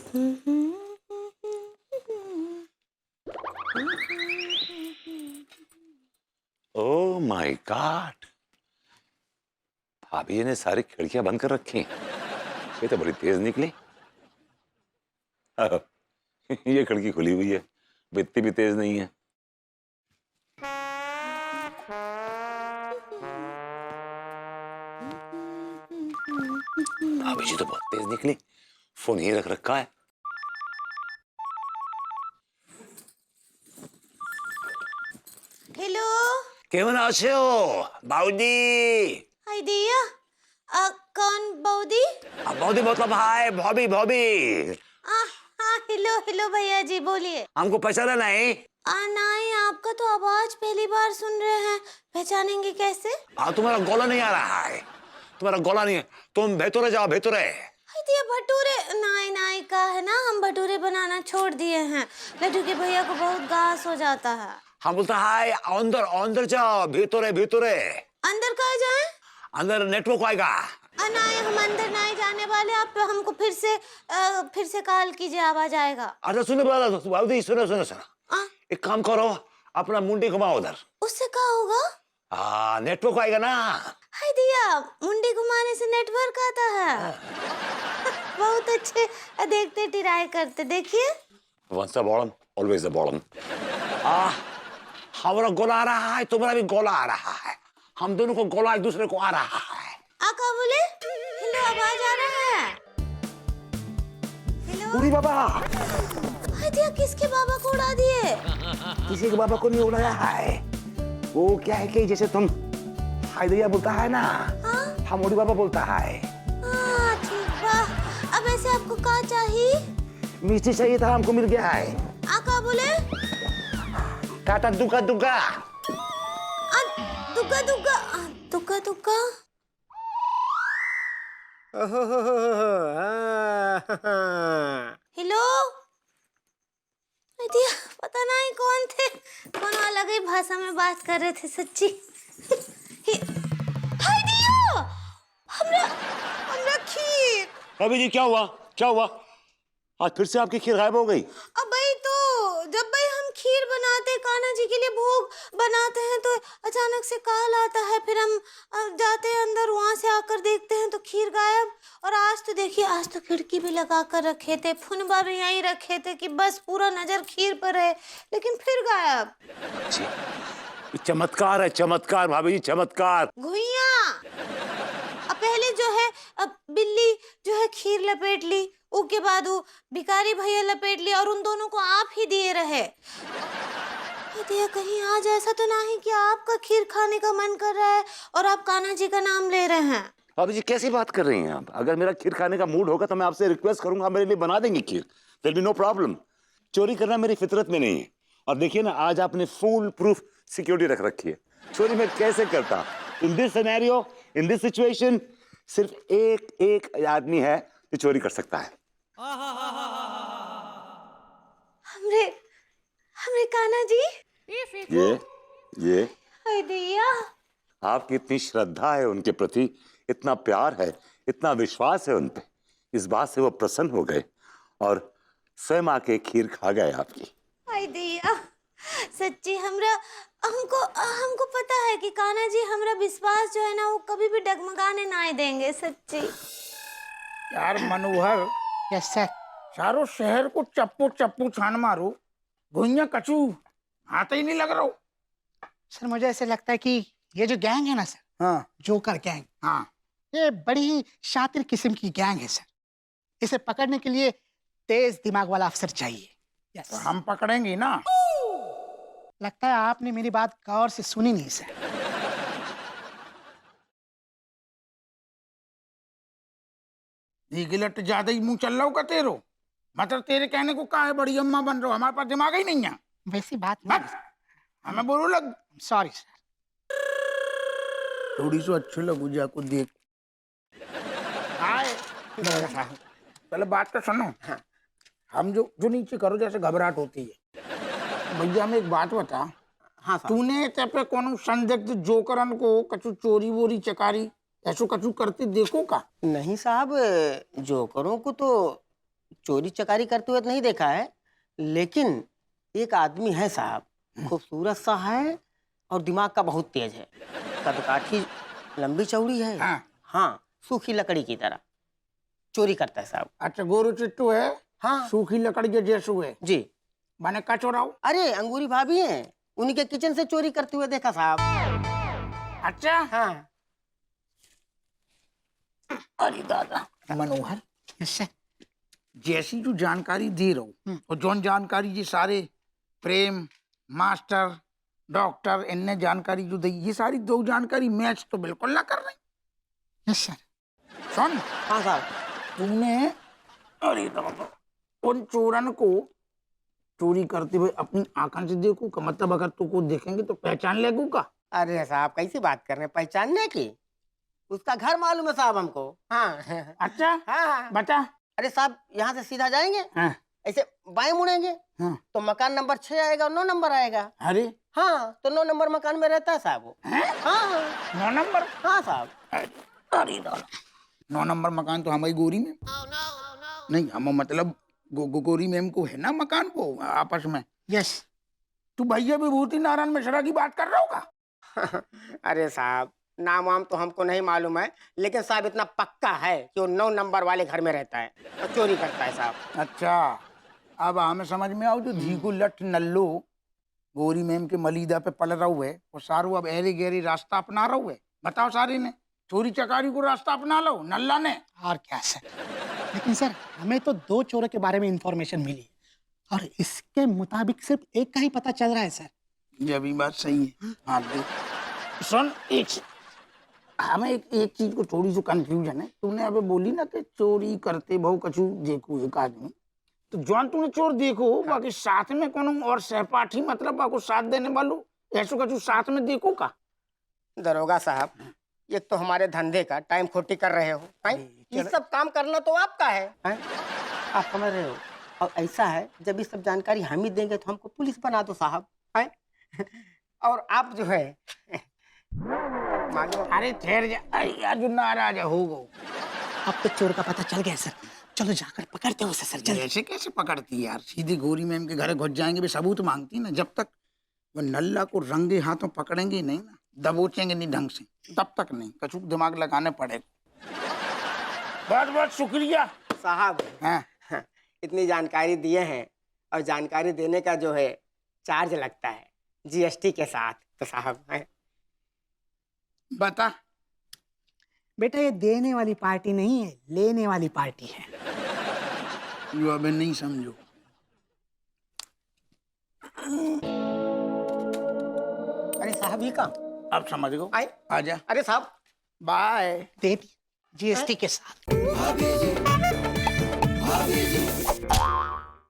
Oh my God, भाभी ने सारी खिड़कियां बंद कर रखी। ये तो बड़ी तेज निकली। ये खिड़की खुली हुई है, वो इतनी भी तेज नहीं है। भाभी जी तो बहुत तेज निकली। फोन यही रख रखा है। हेलो। केवन आछे हो बाऊदी? हाय दिया। कौन बाउदी? बाऊदी मतलब हाय भॉबी भॉबी। हाँ हेलो हेलो भैया जी बोलिए। हमको पहचाना नहीं? नहीं, आपका तो आवाज पहली बार सुन रहे हैं, पहचानेंगे कैसे? तुम्हारा गोला नहीं आ रहा है, तुम्हारा गोला नहीं है। तुम भेतुरे जाओ, भेतुरे। हाय दिया भटूरे नाई नाई का है ना, हम भटूरे बनाना छोड़ दिए हैं। लड्डू के भैया को बहुत गास हो जाता है। हम बोलता है अंदर अंदर जाओ, भीतरे भीतरे। अंदर कहाँ जाएं? अंदर नेटवर्क आएगा। नहीं, हम अंदर नहीं जाने वाले, आप हमको फिर से कॉल कीजिए, आवाज आएगा। अच्छा सुनो बाबूजी, सुनो सुनो सुनो, एक काम करो, अपना मुंडी घुमाओ उधर। उससे क्या होगा? नेटवर्क आएगा ना। हाय दिया, मुंडी घुमाने से नेटवर्क आता है। बहुत अच्छे, देखते ट्राई करते, देखिए। Once a bottom, always a bottom. हमारा गोला आ रहा है, तुम्हारा भी गोला आ रहा है, हम दोनों को गोला एक दूसरे को आ रहा है। आका बोले हेलो, आवाज आ रहा है। हेलो उड़ी बाबा। हाय दिया, किसके बाबा को उड़ा दिए? किसी के बाबा को नहीं उड़ाया है। वो क्या है कि जैसे तुम हाय दिया बोलता है ना, हम उड़ी बाबा बोलता है। ठीक बा। अब ऐसे आपको क्या चाहिए? मिर्ची चाहिए था, हमको मिल गया है। आका बोले काटा दुका दुका। दुका दुका दुका दुका। हेलो दिया, पता नहीं कौन थे, कौन अलग ही भाषा में बात कर रहे थे सच्ची। हाय दिया, हमरा खीर। अभी जी क्या हुआ, क्या हुआ? आज फिर से आपकी खीर गायब हो गई। अब भाई तो जब भाई हम खीर बनाते, कान्हा जी के लिए भोग बनाते हैं, तो अचानक से काल आता है, फिर हम जाते हैं अंदर, वहां से आकर देखते हैं तो खीर गायब। और आज तो देखिए, आज तो खिड़की भी लगा कर रखे थे, फुनबा भी यहीं रखे थे कि बस पूरा नजर खीर पर है, लेकिन फिर गायब। चमत्कार है, चमत्कार भाभी जी, चमत्कार। घुइया, अब पहले जो है, अब बिल्ली जो है खीर लपेट ली, उसके बाद वो भिखारी भैया लपेट लिया, और उन दोनों को आप ही दिए रहे। दिया, कहीं आज ऐसा तो नहीं कि आपका खीर खाने का मन कर रहा है और आप कान्हा जी का नाम ले रहे हैं? भाभी जी कैसी बात कर रही हैं आप? अगर मेरा खीर खाने का मूड होगा तो मैं आपसे रिक्वेस्ट करूंगा, मेरे लिए बना देंगे खीर। There be no problem. चोरी करना मेरी फितरत में नहीं है। और देखिए ना, आज आपने फुल प्रूफ सिक्योरिटी रख रखी है। चोरी मैं कैसे करता? In this scenario, in this situation, सिर्फ एक आदमी है जो चोरी कर सकता है। हमरे कान्हा जी। ये हाय दिया, आपकी इतनी श्रद्धा है उनके प्रति, इतना प्यार है, इतना विश्वास है उन पे, इस बात से वो प्रसन्न हो गए और स्वयं आके खीर खा गए आपकी। हाय दिया, सच्ची हमको पता है कि कान्हा जी हमरा विश्वास जो है ना, वो कभी भी डगमगाने ना देंगे, सच्ची। यार मनोहर, यस सर। सारो शहर को चप्पू चप्पू छान मारो, भुइया कचू हाथ ही नहीं लग रहा हो। सर मुझे ऐसे लगता है कि ये जो गैंग है ना सर, हाँ जोकर गैंग, हाँ, ये बड़ी ही शातिर किस्म की गैंग है सर। इसे पकड़ने के लिए तेज दिमाग वाला अफसर चाहिए। यस। तो हम पकड़ेंगे ना। लगता है आपने मेरी बात गौर से सुनी नहीं सर। गिलट ज्यादा ही मुंह चल रहा होगा तेरो, मतलब तेरे कहने को का है बड़ी अम्मा बन रहा हो, हमारे पास दिमाग ही नहीं है। वैसी बात नहीं। हमें बोलो लग, सॉरी सर। थोड़ी सी अच्छी लगू जाको देख। आए पहले बात तो सुनो। हम जो नीचे करो जैसे घबराहट होती है। भैया हमें एक बात बता। हाँ सर। तूने ते पे कोनो संदिग्ध जोकरन को कछु चोरी वोरी चकारी ऐसो कछु करते देखो का? नहीं साहब, जोकरों को तो चोरी चकारी करते हुए तो नहीं देखा है, लेकिन एक आदमी है साहब, खूबसूरत सा है और दिमाग का बहुत तेज है। कदकाठी लंबी चौड़ी है। हाँ, सूखी लकड़ी की तरह चोरी करता है साहब। अच्छा, गोरू चिट्टू है। हाँ सूखी लकड़ी के जैसू है। जी। मैंने का चोराऊ? अरे अंगूरी भाभी हैं, उन्हीं के किचन से चोरी करते हुए देखा साहब। अच्छा। हाँ। अरे दादा मनोहर, यस सर। जैसी जो जानकारी दे रहा हूँ और जौन जानकारी ये सारे प्रेम मास्टर डॉक्टर इनने जानकारी जो दी, ये सारी दो जानकारी मैच तो बिल्कुल ना कर रही। Yes sir. सुन, हाँ साहब। तूने अरे दादा उन चोरन को चोरी करते हुए अपनी आंखों से देखू का? मतलब अगर तू को देखेंगे तो पहचान लेगू का? अरे साहब कैसी बात कर रहे हैं, पहचानने की? उसका घर मालूम है साहब हमको। हाँ। अच्छा। हाँ। बता। अरे साहब यहाँ से सीधा जाएंगे, हाँ। ऐसे बाएं मुड़ेंगे हाँ। तो मकान नंबर 6 आएगा और 9 नंबर आएगा। अरे हाँ, तो 9 नंबर मकान में रहता है साहब वो। हाँ 9 नंबर? हाँ साहब। अरे दादा 9 नंबर मकान तो हमारी गोरी में नहीं, हम मतलब गोरी मैम को है ना मकान को आपस में। यस। तू भैया विभूति नारायण मिश्रा की बात कर रहा होगा? अरे साहब नाम वाम तो हमको नहीं मालूम है, लेकिन साहब इतना पक्का है कि वो 9 नंबर वाले घर में रहता है और चोरी करता है साहब। अच्छा, अब हमें समझ में आओ जो धीकू लठ नल्लो गोरी मैम के मलीदा पे पल रहा है और सारू अब एरे गहरी रास्ता अपना रहा है। बताओ सारी ने चोरी चकारी को रास्ता अपना लो नल्ला ने। और क्या सर, लेकिन सर हमें तो 2 चोरों के बारे में इंफॉर्मेशन मिली है और इसके मुताबिक सिर्फ एक का ही पता चल रहा है सर। ये भी बात सही है। हाँ देख सुन, हमें एक चीज को थोड़ी सी कंफ्यूजन है। तूने अबे बोली ना कि चोरी करते बहु कछु देखो एक आदमी, तो जौन तूने चोर देखो बाकी साथ में कौन और सहपाठी मतलब बाको साथ देने वालों ऐसो कछु साथ में देखो का? दरोगा साहब ये तो हमारे धंधे का टाइम खोटी कर रहे हो। ये सब काम करना तो आपका है? आप समझ रहे हो? और ऐसा है जब ये सब जानकारी हम ही देंगे तो हमको पुलिस बना दो साहब है? और आप जो है अरे ठहर जा, अरे यार जो नाराज हो गो। अब तो चोर का पता चल गया सर, चलो जाकर पकड़ते हो उसे सर। जल्दी। ऐसे कैसे पकड़ती यार, सीधे गोरी मैम के घर घुस जाएंगे, भी सबूत मांगती ना। जब तक वो नल्ला को रंगे हाथों पकड़ेंगे नहीं ना, दबोचेंगे नहीं ढंग से, तब तक नहीं। कछु दिमाग लगाने पड़ेगा। बहुत बहुत शुक्रिया साहब। हाँ। इतनी जानकारी दिए हैं और जानकारी देने का जो है चार्ज लगता है जीएसटी के साथ, तो साहब है। बता बेटा ये देने वाली पार्टी नहीं है, लेने वाली पार्टी है। जो अबे नहीं समझो। अरे साहब ये का अब समझ गो। आए? आजा। अरे साहब बाय। दे दी जीएसटी के साथ।